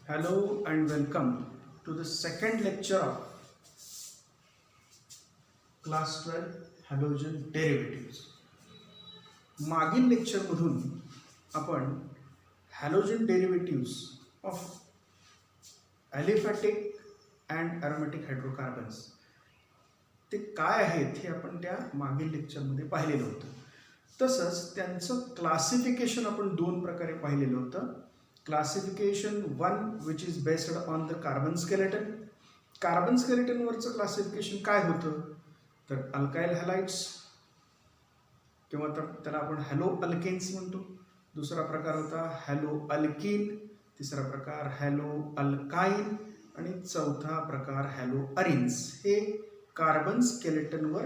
Hello and welcome to the second lecture of class 12 halogen derivatives. मागील लेक्चरमधून आपण halogen derivatives of aliphatic and aromatic hydrocarbons ते काय आहेत हे आपण त्या मागील लेक्चरमध्ये पाहिलेलं होतं. तसंच त्यांचं क्लासिफिकेशन आपण दोन प्रकारे पाहिलेलं होतं. Classification one which is based on the carbon skeleton. Carbon स्केलेटनवरचं क्लासिफिकेशन काय होतं तर अल्काइल हॅलाइड्स किंवा तर त्याला आपण हॅलो अल्केन्स म्हणतो. दुसरा प्रकार होता हॅलो अल्कीन, तिसरा प्रकार हॅलो अल्काइन आणि चौथा प्रकार हॅलो अरिन्स. हे कार्बन स्केलेटनवर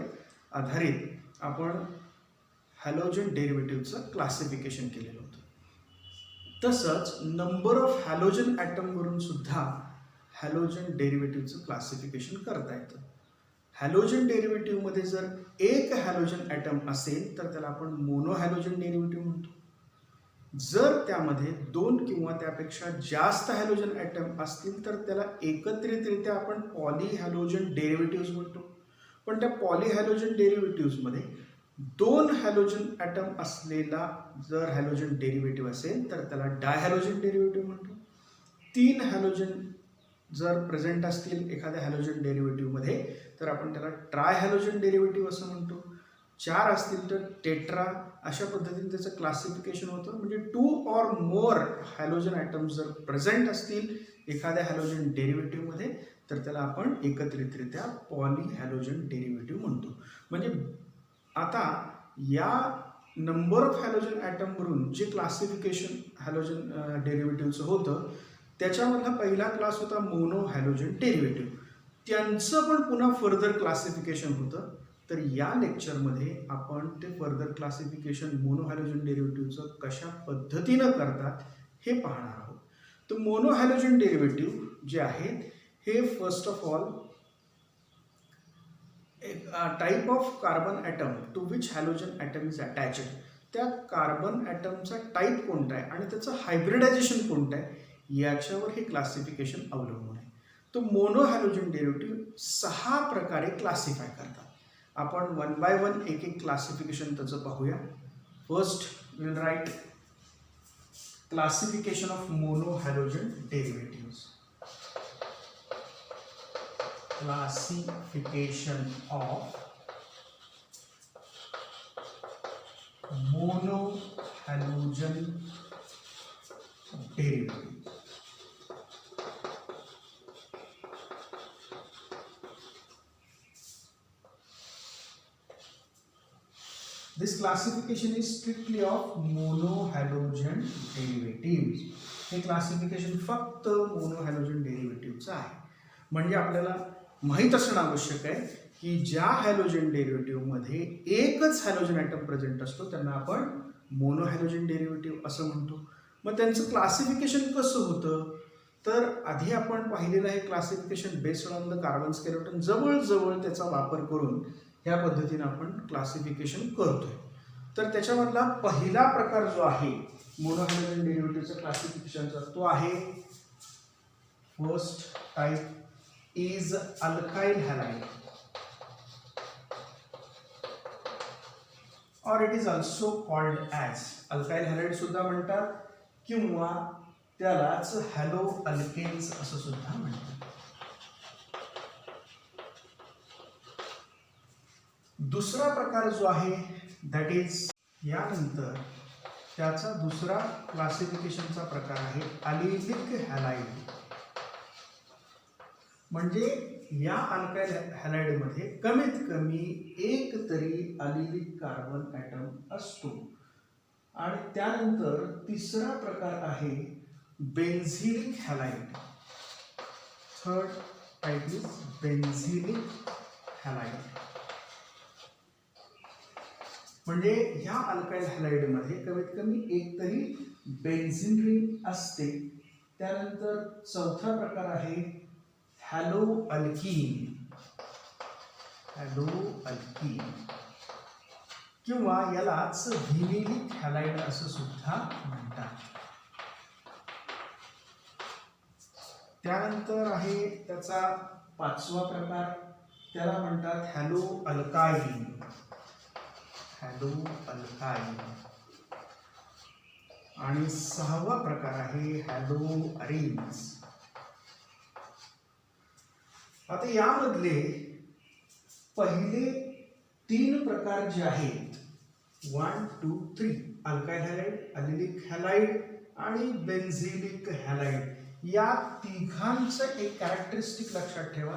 आधारित आपण हॅलोजन डेरिव्हेटिव्हचं क्लासिफिकेशन केलेलं होतं. तसंच नंबर ऑफ हॅलोजन ॲटमवरून सुद्धा हॅलोजन डेरिव्हेटिव्हचं क्लासिफिकेशन करता येतं. हॅलोजन डेरिव्हेटिव्हमध्ये जर एक हॅलोजन ॲटम असेल तर त्याला आपण मोनो हॅलोजन डेरिव्हेटिव्ह म्हणतो. जर त्यामध्ये दोन किंवा त्यापेक्षा जास्त हॅलोजन ॲटम असतील तर त्याला एकत्रितरित्या आपण पॉली हॅलोजन डेरिव्हेटिव्ह म्हणतो. पण त्या पॉली हॅलोजन डेरिव्हेटिव्हमध्ये दोन हॅलोजन ॲटम असलेला जर हॅलोजन डेरिव्हेटिव्ह असेल तर त्याला डायहॅलोजन डेरिव्हेटिव्ह म्हणतो. तीन हॅलोजन जर प्रेझेंट असतील एखाद्या हॅलोजन डेरिव्हेटिव्हमध्ये तर आपण त्याला ट्राय हॅलोजन डेरिव्हेटिव्ह असं म्हणतो. चार असतील तर टेट्रा. अशा पद्धतीने त्याचं क्लासिफिकेशन होतं. म्हणजे two or more halogen atoms जर प्रेझेंट असतील एखाद्या हॅलोजन डेरिव्हेटिव्हमध्ये तर त्याला आपण एकत्रितरित्या पॉली हॅलोजन डेरिव्हेटिव्ह म्हणतो. म्हणजे आता या नंबर ऑफ हॅलोजन ॲटमवरून जे क्लासिफिकेशन हॅलोजन डेरिव्हेटिव्हचं होतं त्याच्यामधला पहिला क्लास होता मोनो हॅलोजन डेरिव्हेटिव्ह. त्यांचं पण पुन्हा फर्दर क्लासिफिकेशन होतं. तर या लेक्चरमध्ये आपण ते फर्दर क्लासिफिकेशन मोनो हॅलोजन डेरिव्हेटिव्हचं कशा पद्धतीनं करतात हे पाहणार आहोत. तर मोनो हॅलोजन डेरिव्हेटिव्ह जे आहेत हे first of all type of carbon atom to which halogen atom is attached. त्या कार्बन ॲटमचा टाईप कोणता आहे आणि त्याचं हायब्रिडायझेशन कोणतं आहे याच्यावर हे क्लासिफिकेशन अवलंबून आहे. तो मोनो हॅलोजन डेरिव्हेटिव्ह 6 प्रकारे क्लासिफाय करतात. आपण वन बाय वन एक एक क्लासिफिकेशन त्याचं पाहूया. First will write classification of mono halogen derivative. Classification of monohalogen derivative. This classification is strictly of monohalogen derivatives. हे क्लासिफिकेशन फक्त मोनोहॅलोजन डेरिव्हेटिव्हचं आहे. म्हणजे आपल्याला माहीत असणं आवश्यक आहे की ज्या हॅलोजन डेरिव्हेटिव्हमध्ये एकच हॅलोजन ॲटम प्रेझेंट असतो त्यांना आपण मोनो हॅलोजन डेरिव्हेटिव्ह असं म्हणतो. मग त्यांचं क्लासिफिकेशन कसं होतं तर आधी आपण पाहिलेलं आहे classification based on the carbon skeleton. जवळजवळ त्याचा वापर करून ह्या पद्धतीनं आपण क्लासिफिकेशन करतोय. तर त्याच्यामधला पहिला प्रकार जो आहे मोनो हॅलोजन डेरिव्हेटिव्हचा क्लासिफिकेशनचा तो आहे first type is alkyl halide or it is also called as alkyl halide सुद्धा म्हणतात किंवा त्यालाच हॅलो अल्केन्स असं सुद्धा म्हणतात. दुसरा प्रकार जो आहे दॅट इज यानंतर त्याचा दुसरा क्लासिफिकेशनचा प्रकार आहे अलिलिक हॅलाइड. म्हणजे या अल्काइल हॅलाइडमध्ये कमीत कमी एक तरी अलिलिक कार्बन ॲटम असतो. आणि त्यानंतर तिसरा प्रकार आहे benzylic halide. Third type is benzylic halide. म्हणजे ह्या अल्काइल हॅलाइडमध्ये कमीत कमी एक तरी बेन्झिन रिंग असते. त्यानंतर चौथा प्रकार आहे हॅलो अल्कीन. हॅलो अल्कीन किंवा यालाच व्हिनिलिक हॅलाइड असं सुद्धा म्हणतात. त्यानंतर आहे त्याचा पाचवा प्रकार, त्याला म्हणतात हॅलो अल्काईन. हॅलो अल्काईन. आणि सहावा प्रकार आहे हॅलो अरीन्स. आता यामधले पहिले 3 प्रकार जे आहेत 1, 2, 3 अल्काइल हॅलाइड, अलिलिक हॅलाइड आणि बेन्झिलिक हॅलाइड, या तिघांचं एक कॅरेक्टरिस्टिक लक्षात ठेवा.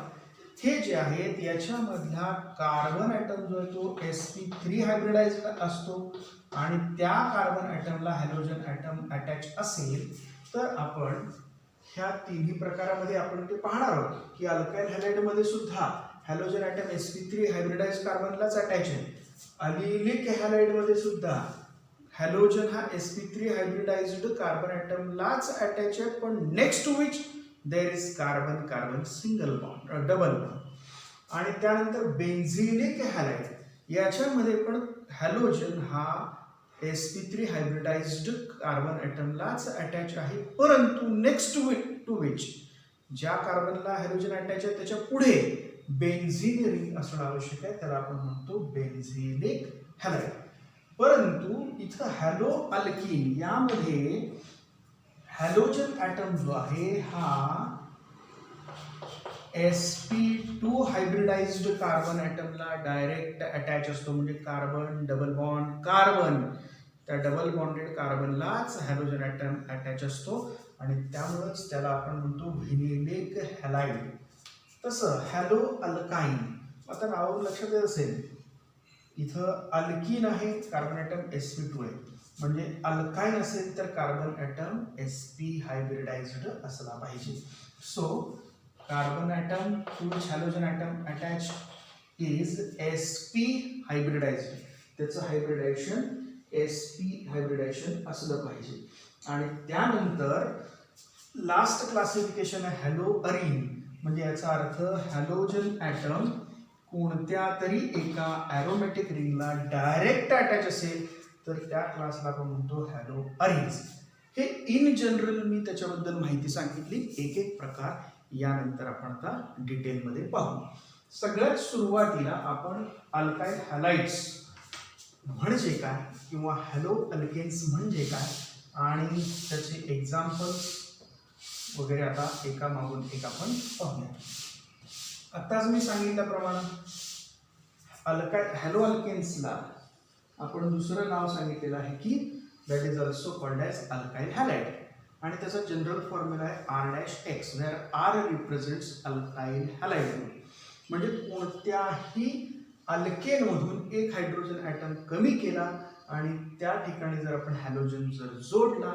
हे जे आहेत याच्यामधला कार्बन ॲटम जो आहे तो sp3 हायब्रिडाइज्ड असतो आणि त्या कार्बन ॲटमला हॅलोजन ॲटम अटॅच असेल तर आपण ह्या तिन्ही प्रकारामध्ये आपण ते पाहणार आहोत की अल्काइल हॅलाइडमध्ये सुद्धा हॅलोजन ॲटम sp3 हायब्रिडाइज्ड कार्बनलाच अटॅच आहे. अलिलिक हॅलाइडमध्ये सुद्धा हॅलोजन हा sp3 हायब्रिडाइज्ड कार्बन ॲटमलाच अटॅच आहे, पण next to which there is carbon carbon single bond, double bond. आणि त्यानंतर बेन्झिलिक हॅलाइड याच्यामध्ये पण हॅलोजन हा sp3 हायब्रिडाइज्ड कार्बन ॲटमलाच अटॅच आहे, परंतु नेक्स्ट टू विच ज्या कार्बनला हॅलोजन अटॅच आहे त्याच्या पुढे बेन्झीन रिंग असणं आवश्यक आहे, त्याला आपण म्हणतो बेन्झिलिक हॅलाइड. परंतु इथं हॅलो अल्कीन यामध्ये हॅलोजन ॲटम जो आहे हा sp2 हायब्रिडाइज्ड कार्बन ॲटमला डायरेक्ट अटॅच असतो, म्हणजे कार्बन डबल बॉन्ड कार्बन, त्या डबल बॉन्डेड कार्बनलाच हॅलोजन ॲटम अटॅच असतो आणि त्यामुळेच त्याला आपण म्हणतो व्हिनिलिक हॅलाइड. तसं हॅलो अल्काईन, आता नावावरून लक्षात येत असेल इथं अल्कीन आहे, कार्बन ॲटम sp2 आहे, म्हणजे अल्काईन असेल तर कार्बन ॲटम sp हायब्रिडाइज्ड असला पाहिजे. So carbon atom to which halogen atom attach is sp hybridized, त्याचं हायब्रिडायझेशन sp हायब्रिडायझेशन असलं पाहिजे. आणि त्यानंतर लास्ट क्लासिफिकेशन आहे हॅलो अरीन, म्हणजे याचा अर्थ हॅलोजन ॲटम कोणत्या तरी एका ॲरोमॅटिक रिंगला डायरेक्ट अटॅच असेल तर त्या क्लासला आपण म्हणतो हॅलो अरीन्स. हे इन जनरल मी त्याच्याबद्दल माहिती सांगितली, एक एक प्रकार यानंतर आपण आता डिटेलमध्ये पाहू. सगळ्यात सुरुवातीला आपण अल्काइल हॅलाइड्स म्हणजे काय किंवा हॅलो अल्केन्स म्हणजे काय आणि त्याचे एक्झाम्पल्स वगैरे आता एका मागून एक आपण पाहूया. आत्ताच मी सांगितल्याप्रमाणे हॅलो अल्केन्सला आपण दुसरं नाव सांगितलेलं आहे की that is also called as alkyl halide आणि त्याचा जनरल फॉर्म्युला आहे R-X, where R represents alkyl halide group. म्हणजे कोणत्याही अल्केनमधून एक हायड्रोजन ॲटम कमी केला आणि त्या ठिकाणी जर आपण हॅलोजन जर जोडला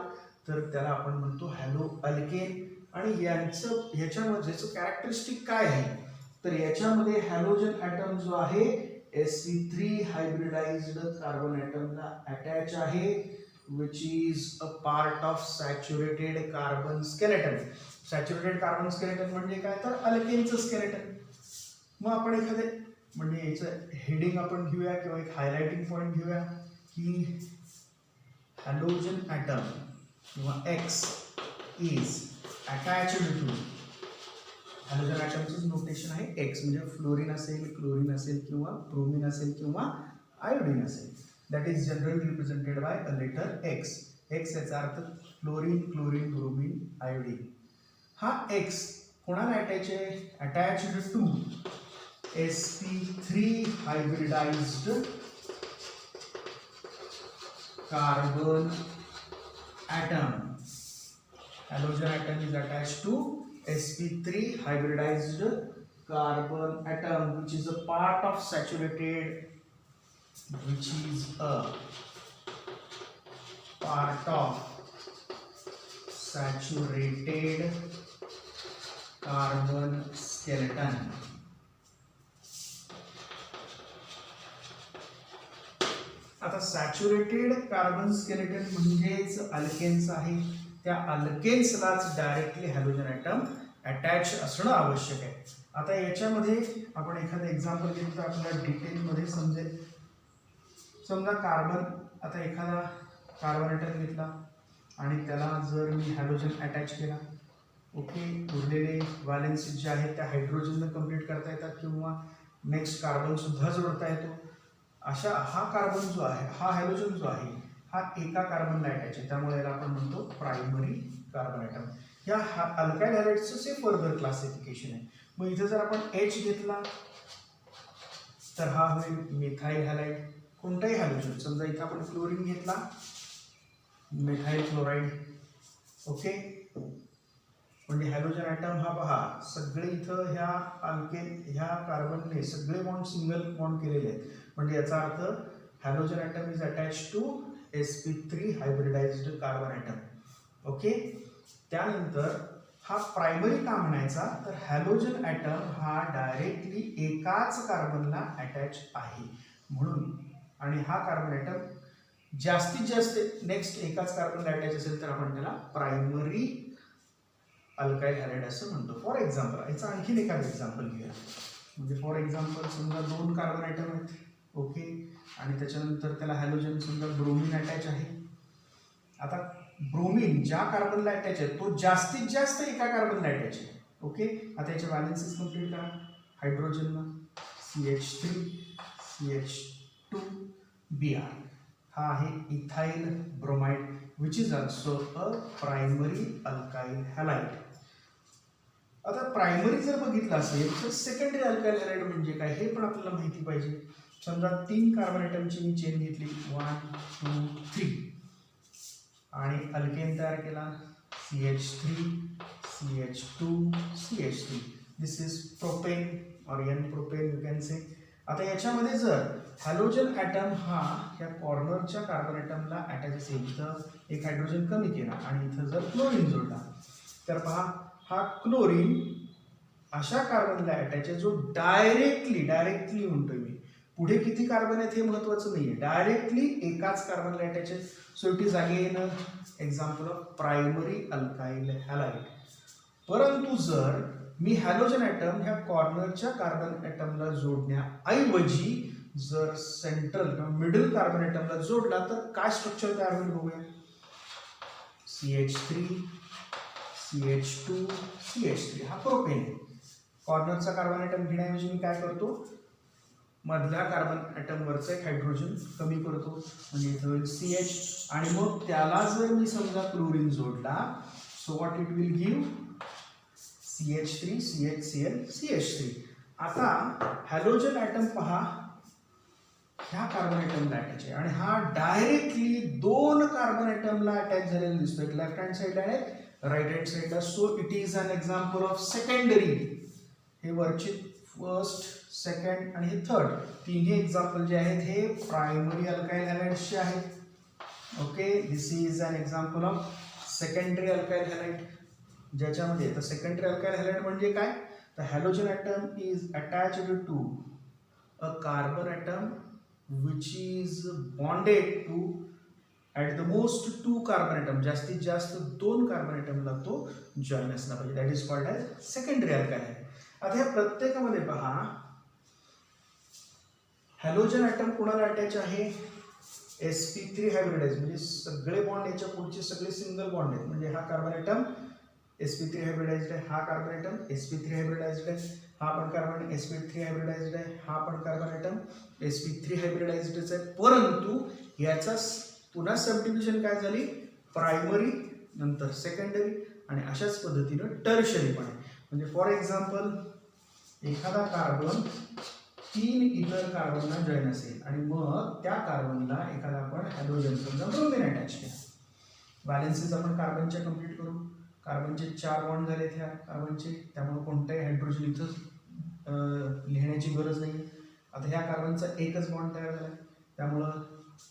तर त्याला आपण म्हणतो हॅलो अल्केन. आणि ह्याच्यामध्ये कॅरेक्टरिस्टिक काय आहे तर याच्यामध्ये हॅलोजन ॲटम जो आहे sp3 हायब्रिडाइज्ड कार्बन ॲटमला अटॅच आहे, which is a part of saturated carbon skeleton. Saturated carbon skeleton म्हणजे काय तर अल्केनचं स्केलेटन. मग आपण एखादे म्हणजे याचं हेडिंग आपण घेऊया किंवा एक हायलाइटिंग पॉईंट घेऊया की हॅलोजन ॲटम किंवा X is attached to, halogen ॲटमचं नोटेशन आहे X, म्हणजे फ्लोरीन असेल, क्लोरीन असेल किंवा ब्रोमीन असेल किंवा आयोडीन असेल. That is generally represented by a letter X. X याचा अर्थ फ्लोरीन, क्लोरीन, ब्रोमीन, आयोडीन. हा X कोणाला अटॅच आहे? Attached to sp3 hybridized carbon atom. Halogen atom is attached to sp3 hybridized carbon atom, which is a part of saturated carbon skeleton. आता saturated carbon skeleton म्हणजेच alkanes आहे, त्या अल्केन्सलाच directly halogen atom attach असणं आवश्यक आहे. आता याच्यामध्ये आपण एखादं एक्झाम्पल घेतलं तर आपल्याला डिटेलमध्ये समजेल. समजा कार्बन, आता एखादा कार्बन ॲटम घेतला आणि त्याला जर मी हॅलोजन अटॅच केला ओके, उरलेले व्हॅलेन्सीज जे आहेत त्या हायड्रोजननं कंप्लीट करता येतात किंवा नेक्स्ट कार्बन सुद्धा जोडता येतो. अशा हा कार्बन जो आहे, हा हॅलोजन जो आहे, हा एका कार्बनला अटॅच आहे, त्यामुळे याला आपण म्हणतो प्रायमरी कार्बन ॲटम. या अल्काइल हॅलाइड्सचं फर्दर क्लासिफिकेशन आहे. मग इथे जर आपण H घेतला तर हा होईल मिथाइल हॅलाइड. कोणताही हॅलोजन, समजा इथं आपण क्लोरीन घेतला, मिथाइल क्लोराईड. ओके, म्हणजे हॅलोजन ॲटम हा पहा सगळे इथं ह्या ह्या कार्बनने सगळे बॉन्ड सिंगल बॉन्ड केलेले आहेत. म्हणजे याचा अर्थ halogen atom is attach to sp3 hybridized carbon atom. Okay, त्यानंतर हा प्रायमरी का म्हणायचा, तर हॅलोजन ॲटम हा डायरेक्टली एकाच कार्बनला अटॅच आहे म्हणून. आणि हा कार्बन ॲटम जास्तीत जास्त नेक्स्ट एकाच कार्बनला अटॅच असेल तर आपण त्याला प्रायमरी अल्काइल हॅलाइड असं म्हणतो. फॉर एक्झाम्पल याचं आणखीन एखादं एक्झाम्पल घेऊया. म्हणजे फॉर एक्झाम्पल समजा 2 कार्बन ॲटम आहेत. ओके, आणि त्याच्यानंतर त्याला हॅलोजन समजा ब्रोमीन अटॅच आहे. आता ब्रोमीन ज्या कार्बनला अटॅच आहे तो जास्तीत जास्त एका कार्बनला अटॅच आहे. ओके, आता याचे व्हॅलेन्सीज कंप्लीट करा. हायड्रोजनला CH3 CH2 Br, हा आहे ethyl bromide which is also a primary alkyl halide. आता प्रायमरी जर बघितलं असेल तर सेकंडरी अल्काइल हॅलाइड म्हणजे काय हे पण आपल्याला माहिती पाहिजे. समजा 3 कार्बन ॲटमची मी चेन घेतली 1 2 3 आणि अल्केन तयार केला CH3 CH2 CH3. This is propane और n propane you can say. आता याच्यामध्ये जर हॅलोजन ॲटम हा या कॉर्नरच्या कार्बन ॲटमला अटॅच असेल तर एक हायड्रोजन कमी केला आणि इथं जर क्लोरीन जोडला तर पहा हा क्लोरीन अशा कार्बनला अटॅच आहे जो डायरेक्टली म्हणतोय मी, पुढे किती कार्बन आहेत हे महत्वाचं नाहीये, डायरेक्टली एकाच कार्बनला अटॅच आहे. So it is again example of primary alkyl halide. परंतु जर मी हॅलोजन ॲटम ह्या कॉर्नरच्या कार्बन ॲटमला जोडण्याऐवजी जर सेंट्रल किंवा मिडल कार्बन ॲटमला जोडला तर काय स्ट्रक्चर तयार होईल बघूया. CH3 CH2 CH3 हा प्रोपेन आहे. कॉर्नरचा कार्बन ॲटम घेण्याऐवजी मी काय करतो, मधल्या कार्बन ॲटमवरचा एक हायड्रोजन कमी करतो म्हणजे इथं होईल CH आणि मग त्याला जर मी समजा क्लोरीन जोडला so what it will give CH3 CHCl CH3. आता हॅलोजन ॲटम पहा ह्या कार्बन ॲटमला अटॅच आहे आणि हा डायरेक्टली 2 कार्बन ॲटमला अटॅच झालेला दिसतोय, लेफ्ट हँड साईडला आहे राईट हँड साईडला. So it is an example of secondary. हे वरचे फर्स्ट सेकंड आणि हे थर्ड तिन्ही एक्झाम्पल जे आहेत हे प्रायमरी अल्काइल हॅलाइड्सचे आहेत. Okay, this is an example of secondary alkyl halide. ज्याच्यामध्ये तर सेकंडरी अल्काइल हॅलाइड म्हणजे काय, तर halogen atom is attached to a carbon atom which is bonded to at the most 2 carbon atom, जास्तीत जास्त 2 carbon ॲटमला तो जॉईन असला पाहिजे. That is called as secondary alkyl halide. आता ह्या प्रत्येकामध्ये पहा हॅलोजन ॲटम कोणाला अटॅच आहे, sp3 हायब्रिडाइज म्हणजे सगळे बॉन्ड याच्या पुढचे सगळे सिंगल बॉन्ड आहेत. म्हणजे हा कार्बन ॲटम sp3 हायब्रिडाइज्ड आहे, हा कार्बन ॲटम sp3 हायब्रिडाइज्ड आहे, हा पण कार्बन sp3 हायब्रिडाइज्ड आहे, हा पण कार्बन ॲटम sp3 हायब्रिडाइज्डच आहे. परंतु याचा पुन्हा सबडिव्हिजन काय झाली, प्रायमरी नंतर सेकंडरी आणि अशाच पद्धतीनं टर्शरी पण आहे. म्हणजे फॉर एक्झाम्पल एखादा कार्बन 3 इतर कार्बनला जॉईन असेल आणि मग त्या कार्बनला एखादा आपण हॅलोजन समजा ब्रोमीन अटॅच केला. बॅलन्सेस आपण कार्बनच्या कंप्लीट करू. कार्बनचे 4 बॉन्ड झालेत ह्या कार्बनचे, त्यामुळे कोणताही हायड्रोजन इथं लिहिण्याची गरज नाही. आता ह्या कार्बनचा एकच बॉन्ड तयार झाला, त्यामुळं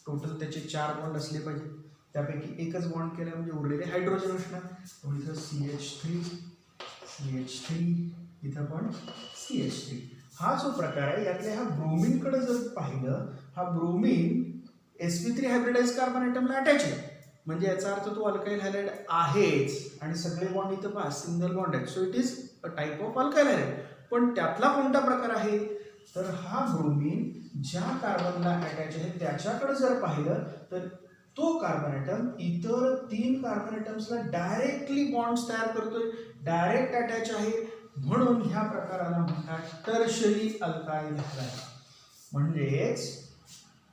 टोटल त्याचे 4 बॉन्ड असले पाहिजे. त्यापैकी एकच बॉन्ड केला म्हणजे उरलेले हायड्रोजन असणार. तर इथं CH3 CH3 इथं पण CH3. हा जो प्रकार आहे यातल्या ह्या ब्रोमीनकडे जर पाहिलं, हा ब्रोमीन sp3 हायब्रिडाइज कार्बन ॲटमला अटॅच आहे. म्हणजे याचा अर्थ तो अल्काइल हॅलाइड आहेच आणि सगळे बॉन्ड इथं पहा सिंगल बॉन्ड आहेत. So it is a type of alkyl halide. पण त्यातला कोणता प्रकार आहे, तर हा ब्रोमीन ज्या कार्बनला अटॅच आहे त्याच्याकडे जर पाहिलं तर तो कार्बन ॲटम इतर 3 कार्बन ॲटम्सला डायरेक्टली बॉन्ड्स तयार करतोय, डायरेक्ट अटॅच आहे, म्हणून ह्या प्रकाराला म्हणतात टर्शरी अल्काइल हॅलाइड. म्हणजेच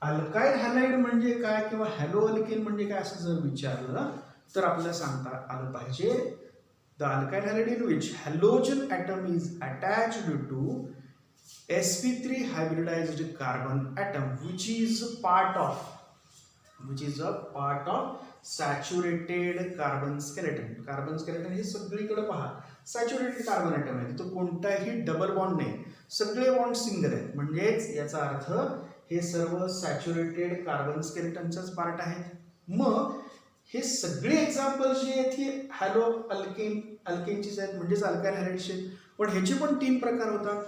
अल्काइल हॅलाइड म्हणजे काय किंवा हॅलो अल्केन म्हणजे काय असं जर विचारलं तर आपल्याला सांगता आलं पाहिजे the alkyl halide in which halogen atom is attached to sp3 hybridized carbon atom which is a part of saturated carbon skeleton. Carbon skeleton हे सगळीकडे पहा सॅच्युरेटेड कार्बन ॲटम आहे, तो कोणताही डबल बॉन्ड नाही, सगळे बॉन्ड सिंगल आहेत. म्हणजेच याचा अर्थ हे सर्व सॅच्युरेटेड कार्बन स्केलेटनचाच पार्ट आहेत. मग हे सगळे एक्झाम्पल जे आहेत हे हॅलो अल्केनचीच आहेत, म्हणजेच अल्काइल हॅलाइडचे. पण ह्याचे पण 3 प्रकार होतात.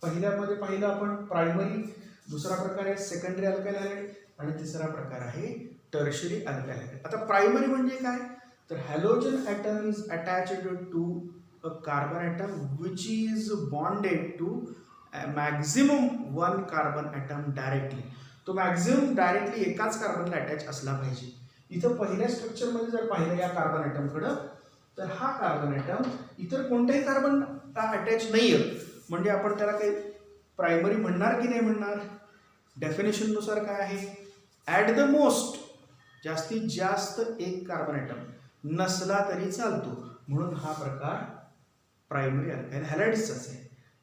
पहिल्यामध्ये पाहिलं आपण प्रायमरी, दुसरा प्रकार आहे सेकंडरी अल्काइल हॅलाइड आणि तिसरा प्रकार आहे टर्शरी अल्काइल हॅलाइड. आता प्रायमरी म्हणजे काय तर halogen atom is attached to a carbon atom which is bonded to maximum 1 carbon atom directly. तो मॅक्झिमम डायरेक्टली एकाच कार्बनला अटॅच असला पाहिजे. इथं पहिल्या स्ट्रक्चरमध्ये जर पाहिलं या कार्बन ॲटमकडं तर हा कार्बन ॲटम इतर कोणत्याही कार्बन अटॅच नाही आहे, म्हणजे आपण त्याला काही प्रायमरी म्हणणार की नाही म्हणणार. डेफिनेशन नुसार काय आहे ॲट द मोस्ट जास्तीत जास्त एक कार्बन ॲटम नसला तरी चालतो, म्हणून हा प्रकार प्रायमरी अल्काइल हॅलाइड्सचाच आहे.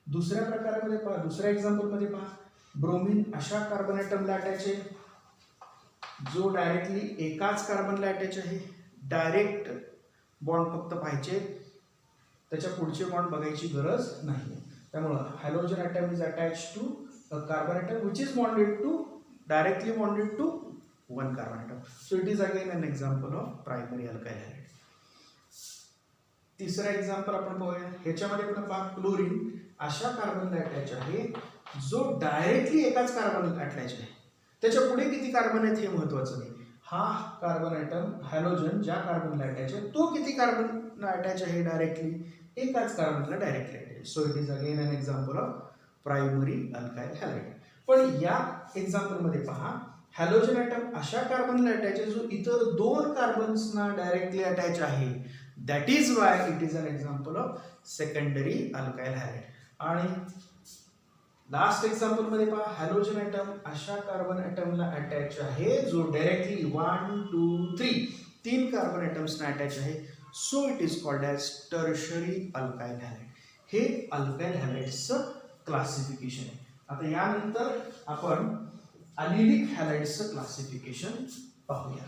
दुसऱ्या प्रकारामध्ये पहा, दुसऱ्या एक्झाम्पलमध्ये पहा ब्रोमीन अशा कार्बन ॲटमला अटॅच आहे जो डायरेक्टली एकाच कार्बनला अटॅच आहे. डायरेक्ट बॉन्ड फक्त पाहिजे, त्याच्या पुढचे बॉन्ड बघायची गरज नाही. त्यामुळे halogen atom is attach to a carbon atom which is bonded to directly bonded to 1 carbon atom. So it is again an example of primary alkyl halide. तिसरा एक्झाम्पल आपण पाहूया. ह्याच्यामध्ये पण पहा क्लोरीन अशा कार्बनला अटॅच आहे जो डायरेक्टली एकाच कार्बनला अटॅच आहे, त्याच्या पुढे किती कार्बन आहेत हे महत्वाचं नाही. हा कार्बन ॲटम हॅलोजन ज्या कार्बनला अटॅच आहे तो किती कार्बनला अटॅच आहे डायरेक्टली एकाच कार्बनला directly attach. So it is again an example of primary alkyl halide. पण या एक्झाम्पलमध्ये पहा हॅलोजन ॲटम अशा कार्बनला अटॅच आहे जो इतर 2 कार्बन्सना डायरेक्टली अटॅच आहे. That is why it is an example of secondary alkyl halide. आणि लास्ट एक्झाम्पल मध्ये पहा हॅलोजन ॲटम अशा कार्बन ॲटमला अटॅच आहे जो डायरेक्टली 1 2 3 कार्बन ॲटम्सना अटॅच आहे. So it is called as tertiary alkyl halide. हे अल्काइल हॅलाइड्सचं क्लासिफिकेशन आहे. आता यानंतर आपण अलिलिक हॅलाइड्सचं क्लासिफिकेशन पाहूया.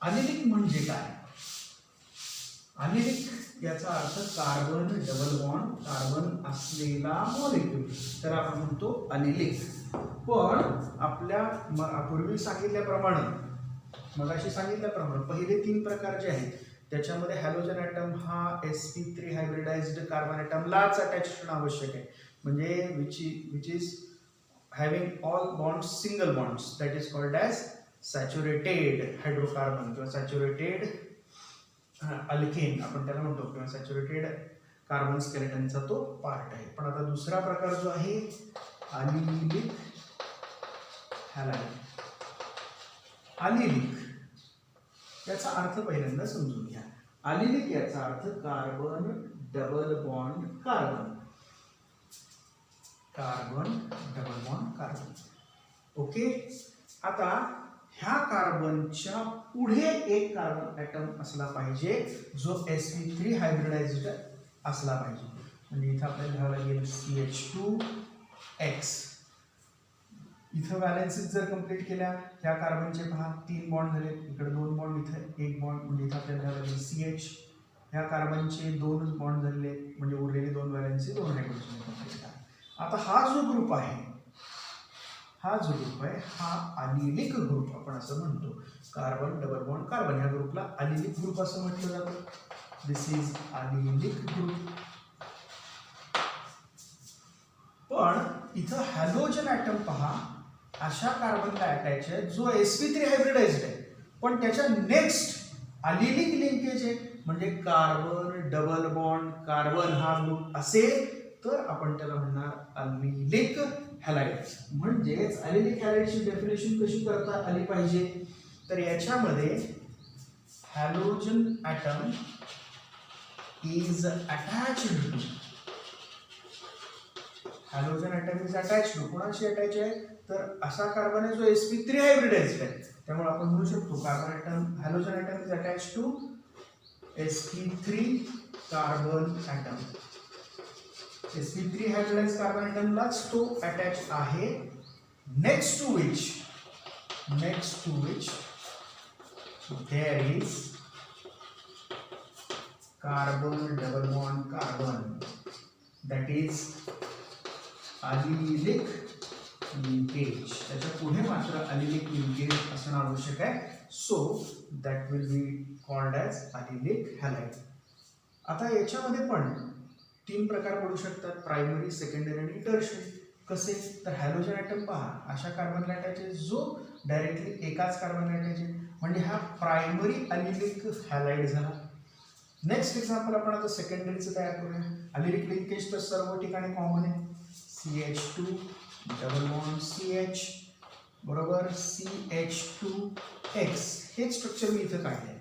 अलिलिक म्हणजे काय? अलिलिक याचा अर्थ कार्बन डबल बॉन्ड कार्बन असलेला मॉलिक्यूल, तर आपण म्हणतो अलिलिक. पण आपल्या पूर्वी सांगितल्याप्रमाणे मगाशी सांगितल्याप्रमाणे पहिले 3 प्रकार जे आहेत त्याच्यामध्ये हॅलोजन ॲटम हा sp3 हायब्रिडाइज्ड कार्बन ॲटमलाच अटॅच असणं आवश्यक आहे, म्हणजे which is having all bonds single bonds, that is called as saturated hydrocarbon किंवा सॅच्युरेटेड अल्केन आपण त्याला म्हणतो, किंवा सॅच्युरेटेड कार्बन स्केलेटनचा तो पार्ट आहे. पण आता दुसरा प्रकार जो आहे अलिलिक हॅलाइड. अलिलिक याचा अर्थ पहिल्यांदा समजून घ्या. अलिलिक याचा अर्थ carbon double bond carbon, carbon double bond carbon. Okay. आता ह्या कार्बनच्या पुढे एक कार्बन ॲटम असला पाहिजे जो sp3 हायब्रिडाइज्ड असला पाहिजे. म्हणजे इथं आपल्याला घ्यावं लागेल CH2X. इथं व्हॅलेन्सीज जर कंप्लीट केल्या ह्या कार्बनचे पहा 3 बॉन्ड झाले, इकडे 2 बॉन्ड, इथं 1 बॉन्ड, म्हणजे इथं आपल्याला घ्यावं लागेल CH. ह्या कार्बनचे 2 बॉन्ड झालेले म्हणजे उरलेले 2 व्हॅलेन्सी 2 हायड्रोजन कंप्लीट करा. आता हा जो ग्रुप आहे हा अलिलिक ग्रुप आपण असं म्हणतो. कार्बन डबल बॉन्ड कार्बन ह्या ग्रुपला अलिलिक ग्रुप असं म्हटलं जातं. दिस इज अलिलिक ग्रुप. पण इथं हॅलोजन ॲटम पहा अशा कार्बनला अटॅच आहे जो sp3 हायब्रिडाइज्ड आहे, पण त्याच्या नेक्स्ट अलिलिक लिंकेज आहे, म्हणजे कार्बन डबल बॉन्ड कार्बन हा ग्रुप असे तर आपण त्याला म्हणणार अलिलिक हॅलाइड. म्हणजेच अलिलिक हॅलाइडची डेफिनेशन कशी करता आली पाहिजे, तर याच्यामध्ये halogen atom is attached to, halogen atom is attached to, कोणाशी अटॅच आहे, तर असा कार्बन आहे जो sp3 हायब्रिडाइज्ड आहे. त्यामुळे आपण म्हणू शकतो carbon atom, halogen atom is attached to sp3 carbon atom. sp3 hybridized carbon ॲटमलाच तो अटॅच आहे. Next to which there is carbon double bond carbon, that is allylic linkage. त्याच्या पुढे मात्र allylic linkage असणं आवश्यक आहे. So that will be called as allylic halide. आता याच्यामध्ये पण 3 प्रकार पडू शकतात, प्रायमरी, सेकंडरी आणि टर्शरी. कसे, तर हॅलोजन ॲटम पहा, अशा कार्बनला अटॅच आहे जो डायरेक्टली एकाच कार्बनला अटॅच आहे, म्हणजे हा प्रायमरी अलिलिक हॅलाइड झाला. नेक्स्ट एक्झाम्पल आपण आता सेकंडरीचं तयार करूया. अलिलिक लिंकेज तर सर्व ठिकाणी कॉमन आहे, CH2 डबल बॉन्ड CH बरोबर CH2X, हे स्ट्रक्चर मी इथं काढले.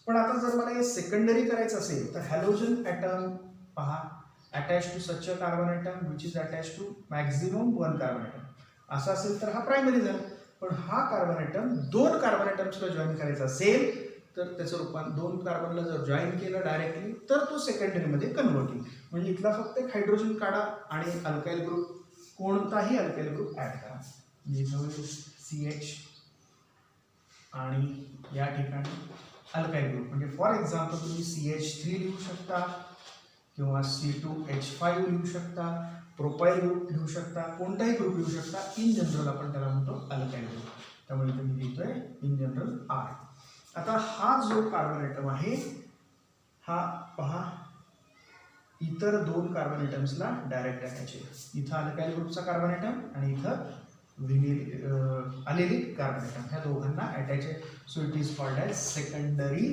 पण आता जर मला हे सेकंडरी करायचं असेल तर हॅलोजन ॲटम पहा, attached to such a carbon atom which is attached to maximum 1 carbon atom, असं असेल तर हा प्रायमरी झाला. पण हा कार्बन ॲटम 2 कार्बन ॲटम्सला जॉईन करायचा असेल तर त्याचं रूपांतर 2 कार्बनला जर जॉईन केलं डायरेक्टली तर तो सेकंडरीमध्ये कन्वर्ट होईल. म्हणजे इथला फक्त एक हायड्रोजन काढा आणि अल्काइल ग्रुप, कोणताही अल्काइल ग्रुप ॲड करा. म्हणजे CH आणि या ठिकाणी अल्काइल ग्रुप, म्हणजे फॉर एक्झाम्पल तुम्ही CH3 लिहू शकता किंवा C2H5 लिहू शकता, प्रोपाइल ग्रुप लिहू शकता, कोणताही ग्रुप लिहू शकता. इन जनरल आपण त्याला म्हणतो अल्काइल ग्रुप, त्यामुळे इथे मी लिहितोय इन जनरल R. आता हा जो कार्बन ॲटम आहे हा पहा इतर 2 कार्बन ॲटम्सला डायरेक्ट अटॅच आहे. इथं अल्काइल ग्रुपचा कार्बन ॲटम आणि इथं अलिलिक कार्बन ॲटम, ह्या दोघांना अटॅच आहे. So it is called as secondary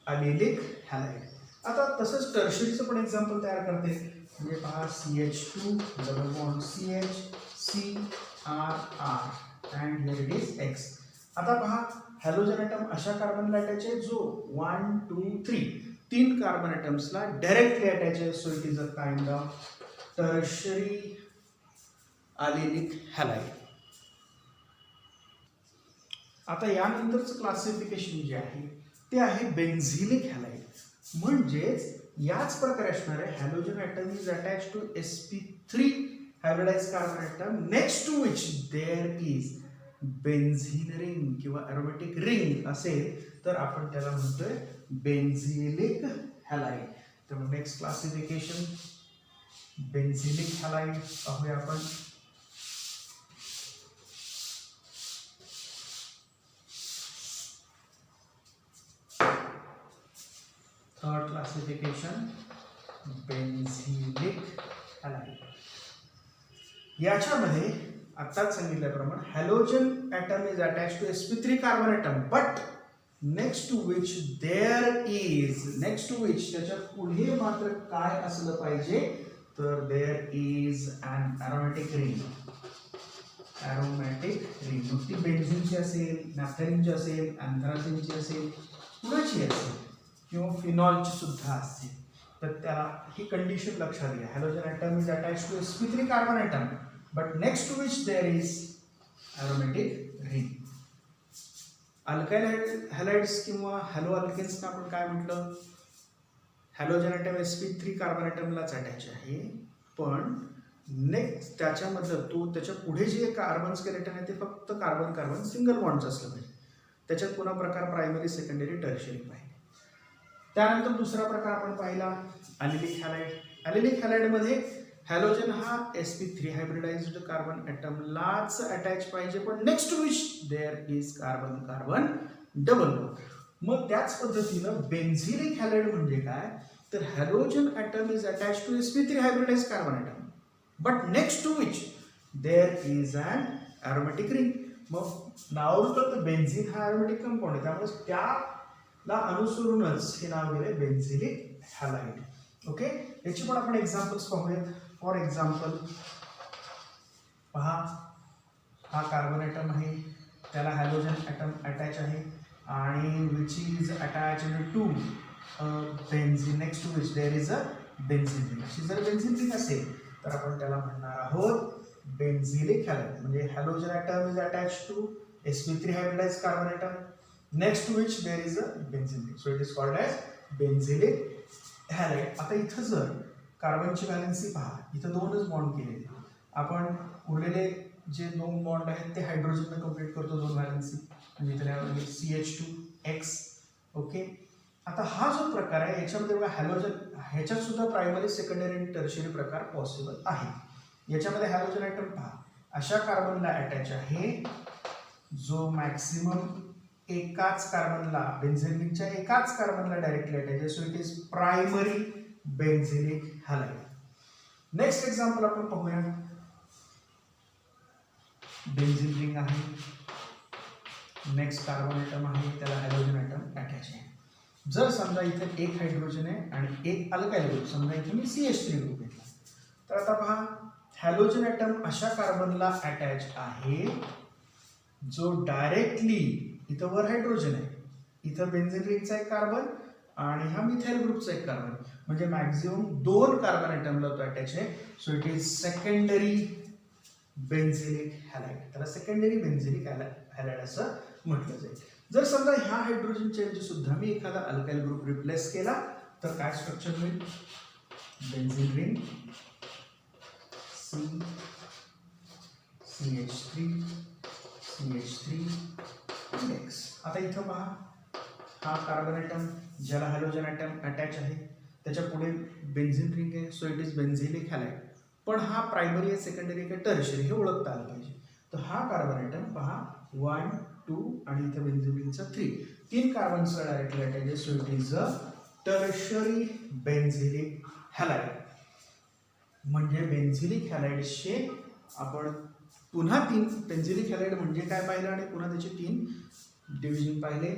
allylic halide. आता तसंच टर्शरीचं पण एक्झाम्पल तयार करते. म्हणजे पहा CH2 double bond CH CRR and here it is X. आता पहा हॅलोजन ॲटम अशा कार्बनला अटॅच आहे जो 1 2 3 कार्बन ॲटम्सला डायरेक्टली अटॅच आहे. So it is a kind of tertiary allylic halide. आता यानंतरचं क्लासिफिकेशन जे आहे ते आहे बेन्झिलिक हॅलाइड. म्हणजेच याच प्रकारे असणार आहे, halogen atom is attach to sp3 hybridized carbon atom next to which there is benzene ring किंवा एरोमॅटिक रिंग असेल तर आपण त्याला म्हणतोय बेन्झिलिक हॅलाइड. त्यामुळे नेक्स्ट क्लासिफिकेशन बेन्झिलिक हॅलाइड पाहूया आपण. Third classification benzylic halide. याच्यामध्ये आत्ताच सांगितल्याप्रमाणे halogen atom is attach to sp3 carbon atom but next to which त्याच्या पुढे मात्र काय असलं पाहिजे, तर there is an aromatic ring. Aromatic ring मग ती बेन्झिनची असेल, नॅफ्थॅलिनची असेल, अँथ्रासिनची असेल, कुणाची असेल किंवा फिनॉलची सुद्धा असते. तर त्याला ही कंडिशन लक्षात घ्या. Halogen atom is attach to sp3 carbon atom but next to which there is aromatic ring. Alkyl halides किंवा हॅलो अल्केन्सना आपण काय म्हटलं, हॅलोजन ॲटम sp3 कार्बन ॲटमलाच अटॅच आहे, पण नेक्स्ट त्याच्यामधलं त्याच्या पुढे जे कार्बन स्केलेटन आहे ते फक्त कार्बन कार्बन सिंगल बॉन्डचं असलं पाहिजे. त्याच्यात पुन्हा प्रकार प्रायमरी, सेकंडरी, टर्शरी पाहिजे. त्यानंतर दुसरा प्रकार आपण पाहिला अलिलिक हॅलाइड. अलिलिक हॅलाइडमध्ये हॅलोजन हा sp3 हायब्रिडाइज्ड कार्बन ॲटमलाच अटॅच पाहिजे, पण next to which there is carbon carbon double bond. मग त्याच पद्धतीनं बेन्झिलिक हॅलाइड म्हणजे काय, तर halogen atom is attach to sp3 hybridized carbon atom but next to which there is an aromatic ring. मग नावावरून बेन्झिन हा एरोमॅटिक कंपाऊंड आहे, त्यामुळे त्याला अनुसरूनच हे नाव गेले बेन्झिलिक हॅलाइड. ओके, याची पण आपण एक्झाम्पल्स पाहूयात. फॉर एक्झाम्पल पहा, हा कार्बन ॲटम आहे, त्याला हॅलोजन ॲटम अटॅच आहे आणि which is attached to benzene, next to which there is a benzene ring. अशी जर बेन्झीन रिंग असेल तर आपण त्याला म्हणणार आहोत बेन्झिलिक हॅलाइड. म्हणजे halogen atom is attach to sp3 hybridized carbon atom next to which there is a benzene ring, so it is called as benzylic halide. आता इथं जर कार्बनची व्हॅलेन्सी पहा, इथं दोनच बॉन्ड केलेले, आपण उरलेले जे दोन बॉन्ड आहेत ते हायड्रोजनने कंप्लीट करतो, दोन व्हॅलेन्सी, म्हणजे इथे CH2X. ओके, आता हा जो प्रकार आहे याच्यामध्ये बघा हॅलोजन, ह्याच्यात सुद्धा प्रायमरी, सेकंडरी आणि टर्शियरी प्रकार पॉसिबल आहे. याच्यामध्ये हॅलोजन ॲटम पहा, अशा कार्बनला अटॅच आहे जो मॅक्सिमम एकाच कार्बनला, बेन्झीन रिंगच्या एकाच कार्बनला डायरेक्टली अटॅच आहे, so it is primary benzylic halide. Next example आपण पाहूया. बेन्झीन रिंग आहे, नेक्स्ट कार्बन ॲटम आहे, त्याला हॅलोजन ॲटम अटॅच आहे. जर समजा इथे एक हायड्रोजन आहे आणि एक अल्काइल ग्रुप, समजा इथे मी CH3 ग्रुप घेतला, तर आता पहा हॅलोजन ॲटम अशा कार्बनला अटॅच आहे जो डायरेक्टली, इथं वर हायड्रोजन आहे, इथं बेन्झीन रिंगचा एक कार्बन आणि हा मिथाइल ग्रुपचा एक कार्बन, म्हणजे मॅक्झिमम दोन कार्बन ॲटमला तो अटॅच आहे, so it is secondary benzylic halide. त्याला सेकंडरी बेन्झिलिक हॅलाइड असं म्हटलं जाईल. जर समजा ह्या हायड्रोजनच्या ऐवजी सुद्धा मी एखादा अल्काइल ग्रुप रिप्लेस केला तर काय स्ट्रक्चर होईल? Benzene ring, CH3 X. आता इथं पहा, हा कार्बन ॲटम ज्याला हॅलोजन ॲटम अटॅच आहे त्याच्या पुढे बेन्झीन रिंग आहे, so it is benzylic halide. पण हा प्रायमरी आहे, सेकंडरी आहे, टर्शियरी हे ओळखता आलं पाहिजे. तर हा कार्बन ॲटम पहा 1, 2 आणि इथं बेन्झीन रिंगचा 3, तीन कार्बन्सला डायरेक्टली अटॅच आहे, so it is a tertiary benzylic halide. म्हणजे बेन्झिलिक हॅलाइड्सचे आपण पुन्हा तीन, बेन्झिलिक हॅलाइड म्हणजे काय पाहिलं आणि पुन्हा त्याचे तीन डिव्हिजन पाहिले,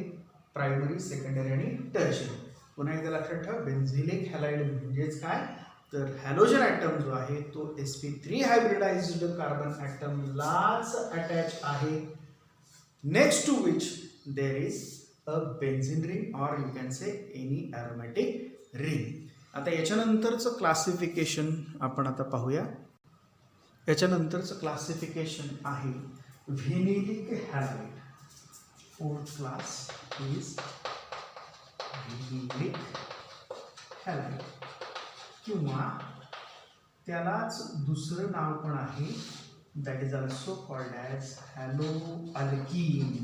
प्रायमरी, सेकंडरी आणि टर्शियरी. पुन्हा एकदा लक्षात ठेवा, बेन्झिलिक हॅलाइड म्हणजेच काय, तर हॅलोजन ॲटम जो आहे तो sp3 हायब्रिडाइज्ड कार्बन ॲटमलाच अटॅच आहे, next to which there is a benzene ring or you can say any aromatic ring. आता याच्यानंतरचं क्लासिफिकेशन आपण आता पाहूया. याच्यानंतरचं क्लासिफिकेशन आहे vinylic halide. Fourth class is vinylic halide, किंवा त्यालाच दुसरं नाव पण आहे, that is also called as haloalkene.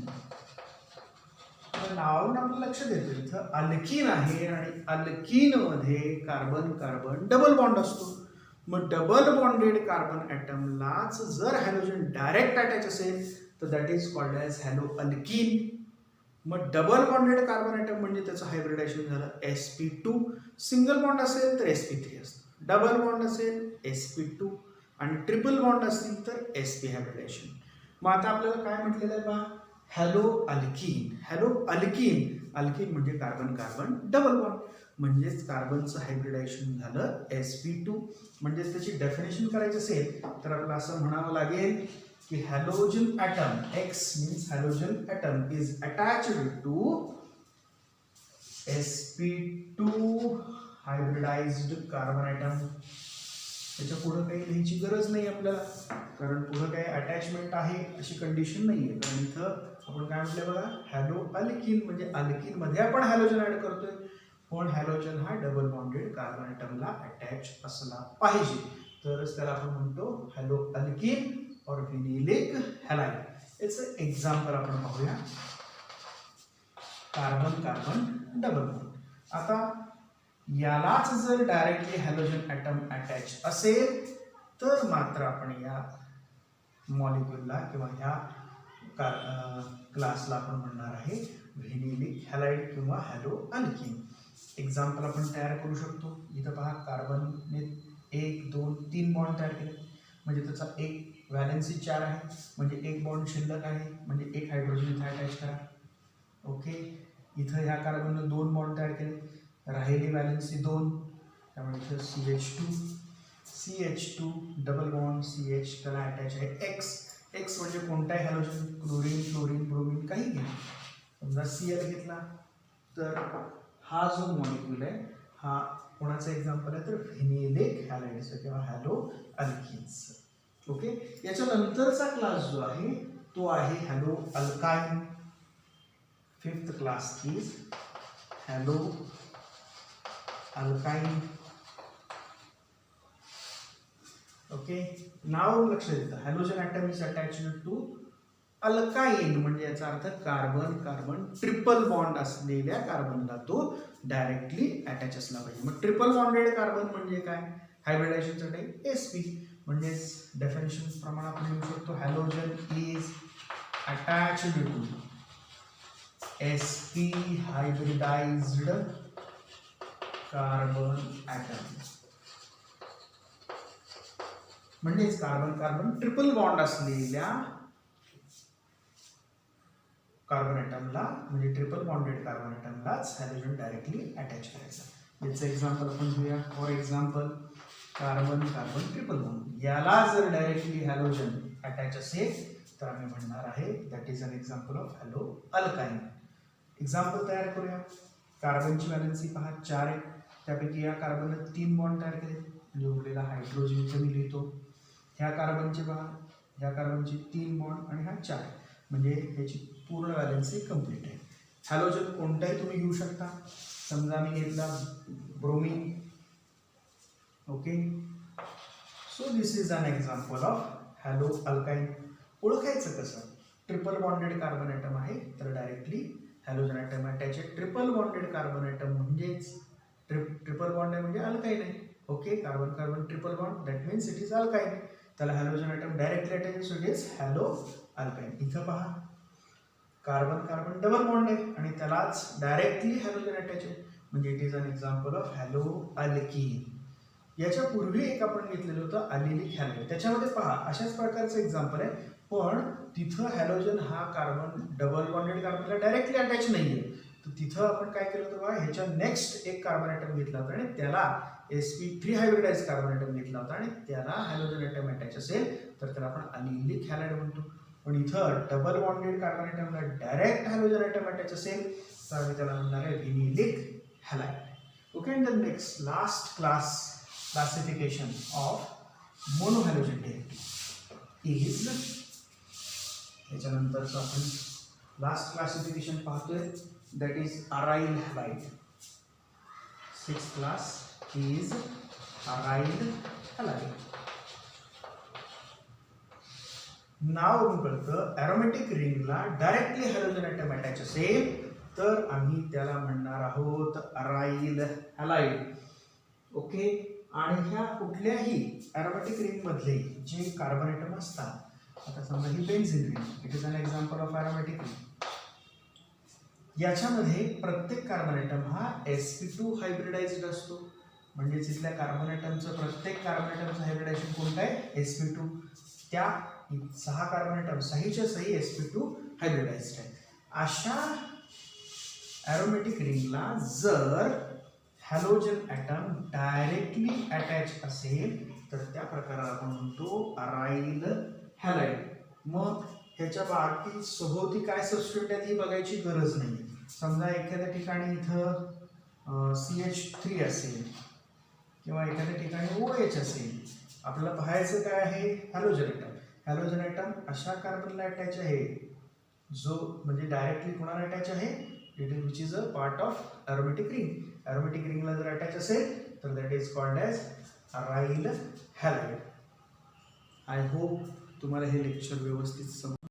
नावावरून आपलं लक्षात येतं इथं अल्कीन आहे आणि अल्कीनमध्ये कार्बन कार्बन डबल बॉन्ड असतो. मग डबल बॉन्डेड कार्बन ॲटमलाच जर हॅलोजन डायरेक्ट अटॅच असेल तर दॅट इज कॉल्ड ॲज हॅलोअल्कीन. मग डबल बॉन्डेड कार्बन ॲटम म्हणजे त्याचं हायब्रिडायझेशन झालं sp2, सिंगल बॉन्ड असेल तर sp3 असतं, डबल बॉन्ड असेल sp2 आणि ट्रिपल बॉन्ड असतील तर sp हायब्रिडायझेशन. मग आता आपल्याला काय म्हटलेलं आहे पहा, हॅलोअल्कीन. हॅलोअल्कीन, अल्कीन म्हणजे कार्बन कार्बन डबल बॉन्ड, म्हणजेच कार्बनचं हायब्रिडायझेशन झालं sp2. म्हणजेच त्याची डेफिनेशन करायची असेल तर आपल्याला असं म्हणावं लागेल की halogen atom, X means halogen atom is attached to sp2 hybridized carbon atom. त्याच्या पुढे काही लिहायची गरज नाही आपल्याला, कारण पुढे काही अटॅचमेंट आहे अशी कंडिशन नाही आहे. कारण इथं आपण काय म्हटलं बघा, हॅलोअल्कीन म्हणजे अल्कीन मध्ये आपण हॅलोजन ऍड करतोय, पण हॅलोजन हा डबल बॉन्डेड कार्बन ॲटमला अटॅच असला पाहिजे, तरच त्याला आपण म्हणतो हॅलोअल्कीन और व्हिनिलिक हॅलाइड. याचं एक्झाम्पल आपण पाहूया, कार्बन कार्बन डबल बॉन्ड. आता यालाच जर डायरेक्टली हॅलोजन ॲटम अटॅच असेल तर मात्र आपण या मॉलिक्यूलला किंवा ह्या क्लासला आपण म्हणणार आहे व्हिनिलिक हॅलाइड किंवा हॅलोअल्कीन. एक्झाम्पल आपण तयार करू शकतो. इथं पहा, कार्बनने 1, 2, 3 बॉन्ड तयार केले, म्हणजे त्याचा एक व्हॅलेन्सी 4 आहे, म्हणजे एक बॉन्ड शिल्लक आहे, म्हणजे एक हायड्रोजन इथं अटॅच करा. ओके, इथं ह्या कार्बनने 2 बॉन्ड तयार केले, राहिली व्हॅलेन्सी 2, त्यामुळे इथं CH2 डबल बॉन्ड CH त्याला अटॅच आहे एक्स म्हणजे कोणताही हॅलोजन, क्लोरीन, फ्लोरीन, ब्रोमीन काही घ्या. समजा Cl घेतला तर हा जो मॉलिक्यूल आहे हा कोणाचं एक्झाम्पल आहे तर व्हिनिलिक हॅलाइडचं किंवा हॅलो अल्किन्सचं. ओके, याच्या नंतरचा क्लास जो आहे तो आहे halo alkyne. Fifth class is halo alkyne. Okay, नाव लक्ष देतं halogen atom is attached to alkyne म्हणजे याचा अर्थ कार्बन कार्बन ट्रिपल बॉन्ड असलेल्या कार्बनला तो डायरेक्टली अटॅच असला पाहिजे. मग ट्रिपल बॉन्डेड कार्बन म्हणजे काय? हायब्रिडायझेशनचा टाईप sp. म्हणजेच डेफिनेशन प्रमाणे आपण लिहू शकतो halogen is attached to sp hybridized carbon atom. म्हणजेच कार्बन कार्बन ट्रिपल बॉन्ड असलेल्या कार्बन ॲटमला म्हणजे ट्रिपल बॉन्डेड कार्बन ॲटमलाच हॅलोजन डायरेक्टली अटॅच करायचं. याचं एक्झाम्पल आपण घेऊया. For example carbon carbon triple bond याला जर डायरेक्टली हॅलोजन अटॅच असेल तर आम्ही म्हणणार आहे that is an example of halo alkyne. Example तयार करूया. कार्बनची व्हॅलेन्सी पहा 4 आहे. त्यापैकी या कार्बनने 3 बॉन्ड तयार केले म्हणजे उरलेला हायड्रोजन इथे मी लिहितो. ह्या कार्बनचे पहा, ह्या कार्बनचे 3 बॉन्ड आणि हा 4 म्हणजे ह्याची पूर्ण व्हॅलेन्सी कंप्लीट आहे. हॅलोजन कोणताही तुम्ही घेऊ शकता. समजा मी घेतला bromine. Okay, so this is an example of halo alkyne. ओळखायचं कसं? ट्रिपल बॉन्डेड कार्बन ॲटम आहे तर डायरेक्टली हॅलोजन ॲटम अटॅच आहे. ट्रिपल बॉन्डेड कार्बन ॲटम म्हणजेच ट्रिपल बॉन्ड आहे म्हणजे अल्काइन आहे. Okay, carbon carbon triple bond that means it is alkyne. त्याला halogen atom directly attach so it is halo alkyne. इथं पहा कार्बन कार्बन डबल बॉन्ड आहे आणि त्यालाच डायरेक्टली हॅलोजन अटॅच आहे म्हणजे it is an example of halo alkene. याच्या पूर्वी एक आपण घेतलेलं होतं अलिलिक हॅलाइड. त्याच्यामध्ये पहा अशाच प्रकारचं एक्झाम्पल आहे पण तिथं हॅलोजन हा कार्बन डबल बॉन्डेड कार्बनला डायरेक्टली अटॅच नाहीये. तर तिथं आपण काय केलं होतं बघा, ह्याच्या नेक्स्ट एक कार्बन ॲटम घेतला होता आणि त्याला sp3 हायब्रिडाइज कार्बन ॲटम घेतला होता आणि त्याला हॅलोजन ॲटम अटॅच असेल तर त्याला आपण अलिलिक हॅलाइड म्हणतो. पण इथं डबल बॉन्डेड कार्बन ॲटमला डायरेक्ट हॅलोजन ॲटम अटॅच असेल तर आम्ही त्याला म्हणणार आहे vinylic halide. Okay, and the next last classification of monohalogen derivative is, त्याच्यानंतरचं आपण लास्ट क्लासिफिकेशन पाहतोय that is aryl halide. 6th class is aryl halide. नाव कळतं ॲरोमॅटिक रिंगला डायरेक्टली हॅलोजन ॲटम अटॅच असेल तर आम्ही त्याला म्हणणार आहोत अराइल हॅलाइड. ओके, आणि ह्या कुठल्याही ॲरोमॅटिक रिंग मधले जे कार्बन ॲटम असतात, आता समजा ही benzene ring, it is an example of aromatic ring. याच्यामध्ये प्रत्येक कार्बन ॲटम हा sp2 हायब्रिडाइज्ड असतो. म्हणजे तिथल्या कार्बन ॲटमचं प्रत्येक कार्बन ॲटमचं हायब्रिडायझेशन कोणतं आहे? sp2. त्या 6 कार्बन ॲटम सहीच्या सही sp2 हायब्रिडाइज्ड आहे. अशा ॲरोमॅटिक रिंगला जर हॅलोजन ॲटम डायरेक्टली अटॅच असेल तर त्या प्रकाराला आपण म्हणतो अराइल हॅलाइड. मग ह्याच्या बाकी सभोवती काय सबस्टिट्यूट आहेत ही बघायची गरज नाही. समजा एखाद्या ठिकाणी इथं CH3 असेल किंवा एखाद्या ठिकाणी OH असेल, आपल्याला पाहायचं काय आहे? Halogen item. हॅलोजन ॲटम अशा कार्बनला अटॅच आहे जो म्हणजे डायरेक्टली कोणाला अटॅच आहे? Which is a part of aromatic ring. Aromatic रिंगला जर अटॅच असेल तर that is called as aryl halide. I hope तुम्हाला हे लेक्चर व्यवस्थित